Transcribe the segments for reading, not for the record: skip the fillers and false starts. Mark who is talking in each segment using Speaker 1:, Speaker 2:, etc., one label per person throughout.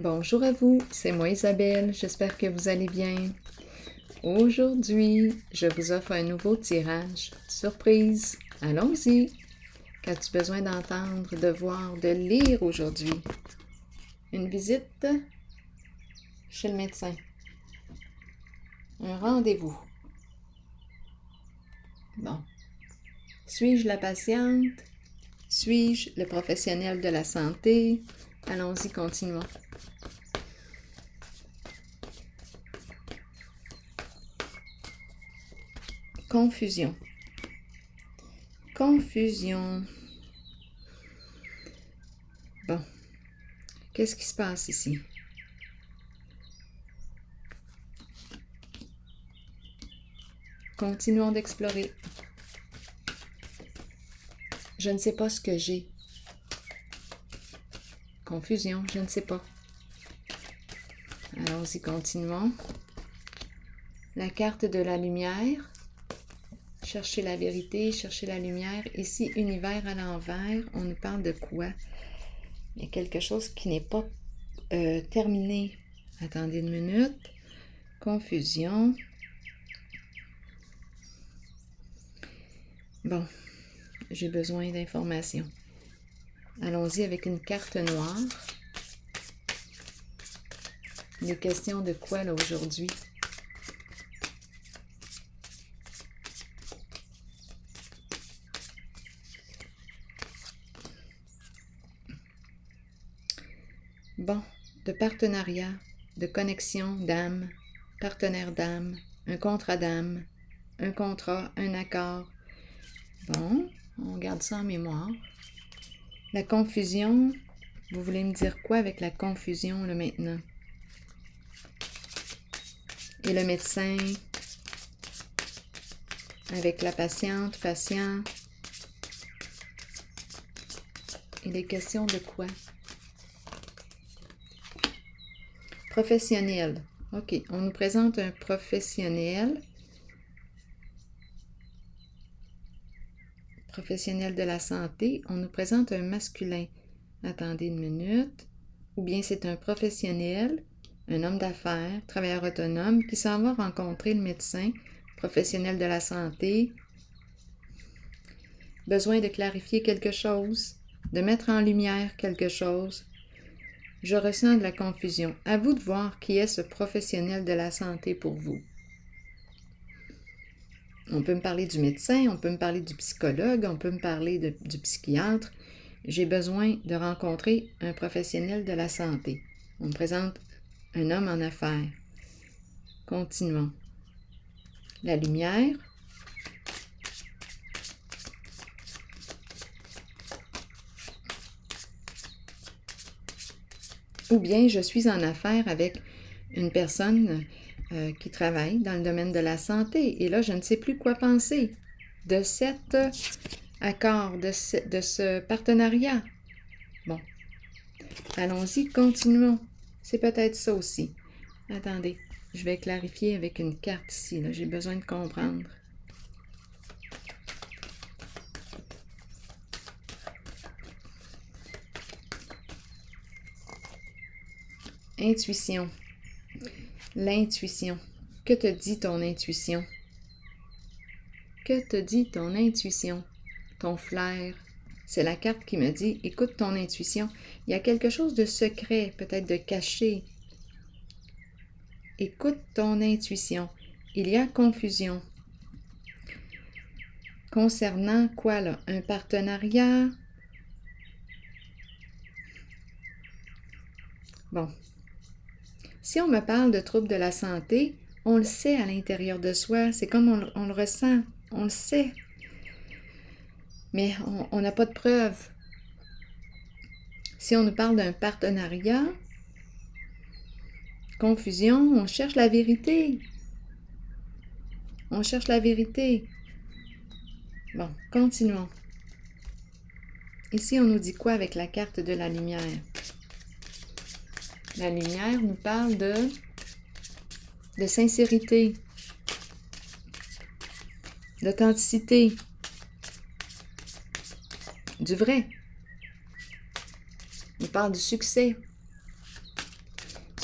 Speaker 1: Bonjour à vous, c'est moi Isabelle, j'espère que vous allez bien. Aujourd'hui, je vous offre un nouveau tirage. Surprise! Allons-y! Qu'as-tu besoin d'entendre, de voir, de lire aujourd'hui? Une visite chez le médecin. Un rendez-vous. Bon. Suis-je la patiente? Suis-je le professionnel de la santé? Allons-y, continuons. Confusion. Confusion. Bon. Qu'est-ce qui se passe ici? Continuons d'explorer. Je ne sais pas ce que j'ai. Confusion, je ne sais pas. Allons-y, continuons. La carte de la lumière. Chercher la vérité, chercher la lumière. Ici, univers à l'envers. On nous parle de quoi? Il y a quelque chose qui n'est pas terminé. Attendez une minute. Confusion. Bon, j'ai besoin d'informations. Allons-y avec une carte noire. Il est question de quoi là aujourd'hui? Bon, de partenariat, de connexion d'âme, partenaire d'âme, un contrat d'âme, un contrat, un accord. Bon, on garde ça en mémoire. La confusion, vous voulez me dire quoi avec la confusion là maintenant? Et le médecin, avec la patiente, patient. Il est question de quoi? Professionnel. OK, on nous présente un professionnel. Professionnel de la santé. On nous présente un masculin. Attendez une minute. Ou bien c'est un professionnel, un homme d'affaires, travailleur autonome, qui s'en va rencontrer le médecin, professionnel de la santé. Besoin de clarifier quelque chose, de mettre en lumière quelque chose. Je ressens de la confusion. À vous de voir qui est ce professionnel de la santé pour vous. On peut me parler du médecin, on peut me parler du psychologue, on peut me parler du psychiatre. J'ai besoin de rencontrer un professionnel de la santé. On me présente un homme en affaires. Continuons. La lumière. Ou bien je suis en affaires avec une personne qui travaille dans le domaine de la santé. Et là, je ne sais plus quoi penser de cet accord, de ce partenariat. Bon, allons-y, continuons. C'est peut-être ça aussi. Attendez, je vais clarifier avec une carte ici. J'ai besoin de comprendre. Intuition. L'intuition. Que te dit ton intuition? Que te dit ton intuition? Ton flair? C'est la carte qui me dit, écoute ton intuition. Il y a quelque chose de secret, peut-être de caché. Écoute ton intuition. Il y a confusion. Concernant quoi là? Un partenariat? Bon. Si on me parle de troubles de la santé, on le sait à l'intérieur de soi. C'est comme on le ressent. On le sait. Mais on n'a pas de preuves. Si on nous parle d'un partenariat, confusion, on cherche la vérité. On cherche la vérité. Bon, continuons. Ici, on nous dit quoi avec la carte de la lumière? La lumière nous parle de sincérité, d'authenticité, du vrai. On parle du succès.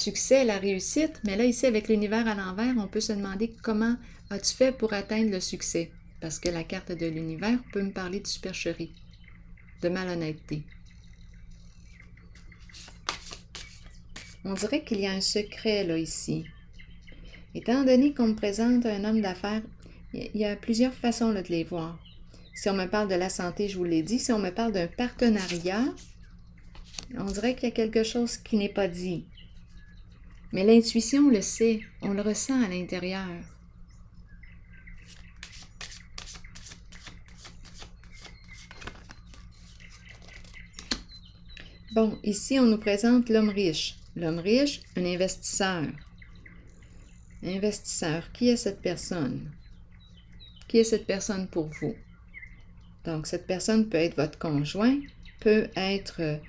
Speaker 1: succès, la réussite, mais là, ici, avec l'univers à l'envers, on peut se demander comment as-tu fait pour atteindre le succès? Parce que la carte de l'univers peut me parler de supercherie, de malhonnêteté. On dirait qu'il y a un secret, là, ici. Étant donné qu'on me présente un homme d'affaires, il y a plusieurs façons là, de les voir. Si on me parle de la santé, je vous l'ai dit. Si on me parle d'un partenariat, on dirait qu'il y a quelque chose qui n'est pas dit. Mais l'intuition le sait, on le ressent à l'intérieur. Bon, ici, on nous présente l'homme riche. L'homme riche, un investisseur. Investisseur, qui est cette personne? Qui est cette personne pour vous? Donc, cette personne peut être votre conjoint, peut être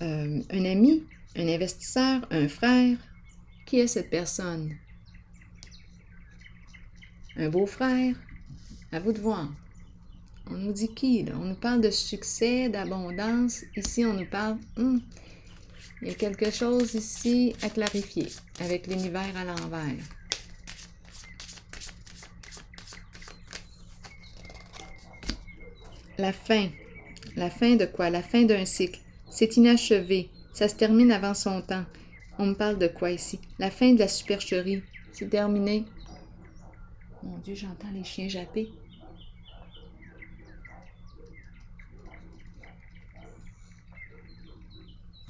Speaker 1: un ami, un investisseur, un frère. Qui est cette personne? Un beau-frère? À vous de voir. On nous dit qui, là? On nous parle de succès, d'abondance. Ici, on nous parle... il y a quelque chose ici à clarifier avec l'univers à l'envers. La fin. La fin de quoi? La fin d'un cycle. C'est inachevé. Ça se termine avant son temps. On me parle de quoi ici? La fin de la supercherie. C'est terminé. Mon Dieu, j'entends les chiens japper.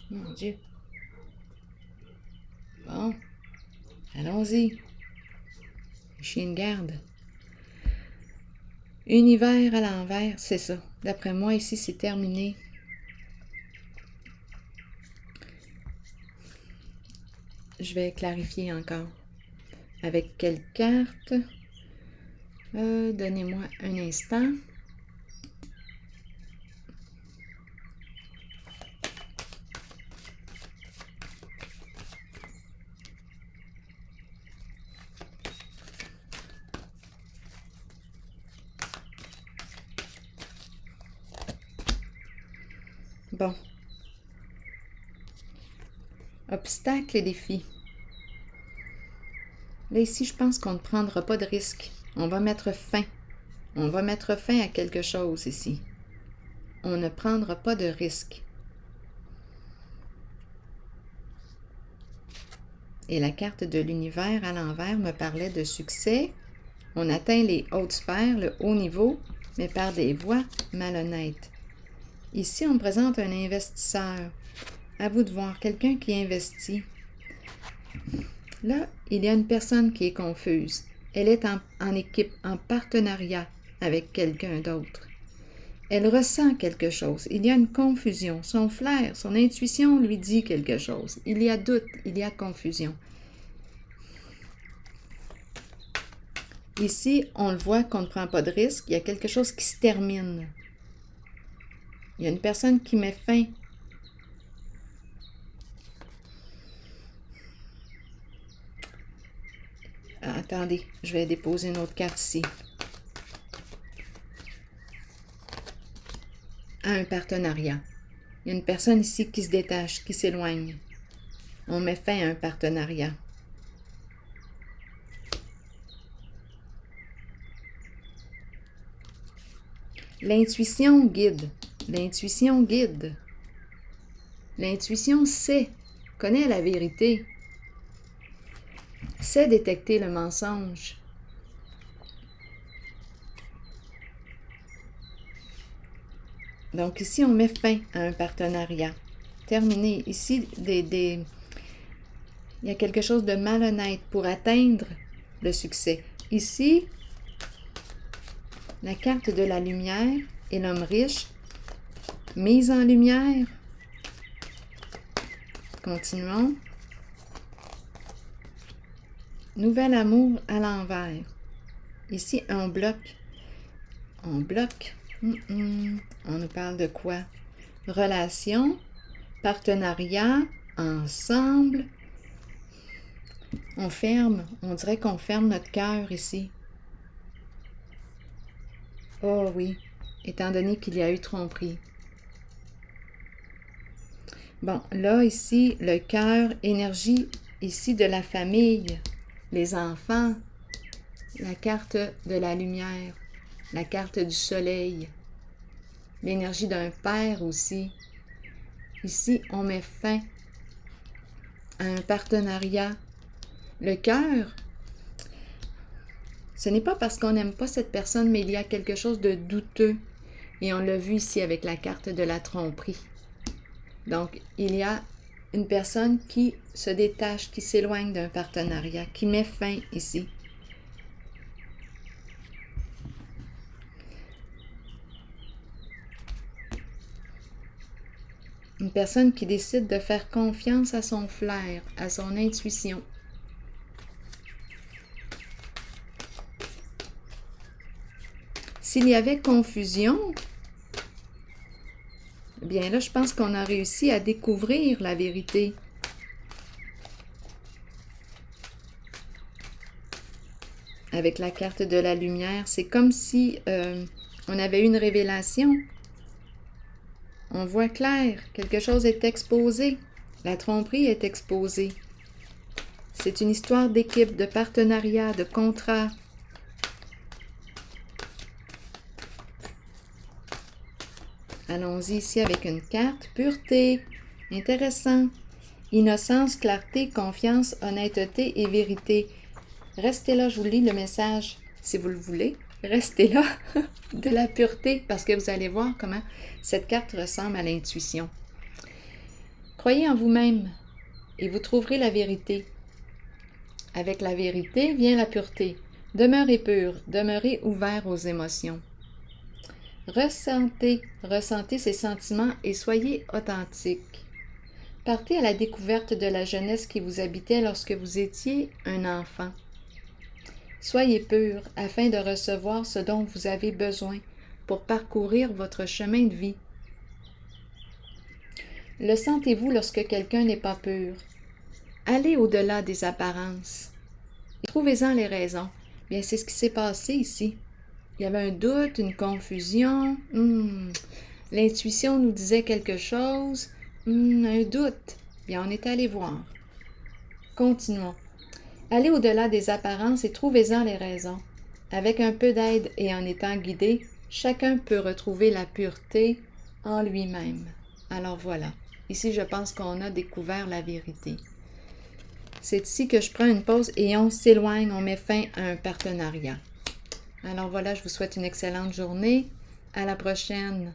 Speaker 1: Mon Dieu. Bon. Allons-y. Les chiens de garde. Univers à l'envers, c'est ça. D'après moi, ici, c'est terminé. Je vais clarifier encore. Avec quelle carte? Donnez-moi un instant. Bon. Obstacles et défis. Là, ici, je pense qu'on ne prendra pas de risque. On va mettre fin. On va mettre fin à quelque chose ici. On ne prendra pas de risque. Et la carte de l'univers à l'envers me parlait de succès. On atteint les hautes sphères, le haut niveau, mais par des voies malhonnêtes. Ici, on me présente un investisseur. À vous de voir, quelqu'un qui investit. Là, il y a une personne qui est confuse. Elle est en équipe, en partenariat avec quelqu'un d'autre. Elle ressent quelque chose. Il y a une confusion. Son flair, son intuition lui dit quelque chose. Il y a doute, il y a confusion. Ici, on le voit qu'on ne prend pas de risque. Il y a quelque chose qui se termine. Il y a une personne qui met fin. Attendez, je vais déposer une autre carte ici. À un partenariat. Il y a une personne ici qui se détache, qui s'éloigne. On met fin à un partenariat. L'intuition guide. L'intuition guide. L'intuition sait, connaît la vérité, sait détecter le mensonge. Donc ici, on met fin à un partenariat. Terminé. Ici, il y a quelque chose de malhonnête pour atteindre le succès. Ici, la carte de la lumière et l'homme riche, mise en lumière. Continuons. Nouvel amour à l'envers. Ici, on bloque. On bloque. On nous parle de quoi? Relation, partenariat, ensemble. On ferme. On dirait qu'on ferme notre cœur ici. Oh oui, étant donné qu'il y a eu tromperie. Bon, là, ici, le cœur, énergie ici de la famille, les enfants, la carte de la lumière, la carte du soleil, l'énergie d'un père aussi. Ici, on met fin à un partenariat. Le cœur, ce n'est pas parce qu'on n'aime pas cette personne, mais il y a quelque chose de douteux. Et on l'a vu ici avec la carte de la tromperie. Donc, il y a une personne qui se détache, qui s'éloigne d'un partenariat, qui met fin ici. Une personne qui décide de faire confiance à son flair, à son intuition. S'il y avait confusion, eh bien là, je pense qu'on a réussi à découvrir la vérité. Avec la carte de la lumière, c'est comme si on avait une révélation. On voit clair, quelque chose est exposé. La tromperie est exposée. C'est une histoire d'équipe, de partenariat, de contrat. Allons-y ici avec une carte. Pureté. Intéressant. Innocence, clarté, confiance, honnêteté et vérité. Restez là, je vous lis le message si vous le voulez. Restez là de la pureté parce que vous allez voir comment cette carte ressemble à l'intuition. Croyez en vous-même et vous trouverez la vérité. Avec la vérité vient la pureté. Demeurez pur, demeurez ouvert aux émotions. Ressentez ces sentiments et soyez authentique. Partez à la découverte de la jeunesse qui vous habitait lorsque vous étiez un enfant. Soyez pur afin de recevoir ce dont vous avez besoin pour parcourir votre chemin de vie. Le sentez-vous lorsque quelqu'un n'est pas pur? Allez au-delà des apparences. Et trouvez-en les raisons. Bien, c'est ce qui s'est passé ici. Il y avait un doute, une confusion. L'intuition nous disait quelque chose. Un doute. Bien, on est allé voir. Continuons. Allez au-delà des apparences et trouvez-en les raisons. Avec un peu d'aide et en étant guidé, chacun peut retrouver la pureté en lui-même. Alors voilà. Ici, je pense qu'on a découvert la vérité. C'est ici que je prends une pause et on s'éloigne, on met fin à un partenariat. Alors voilà, je vous souhaite une excellente journée. À la prochaine.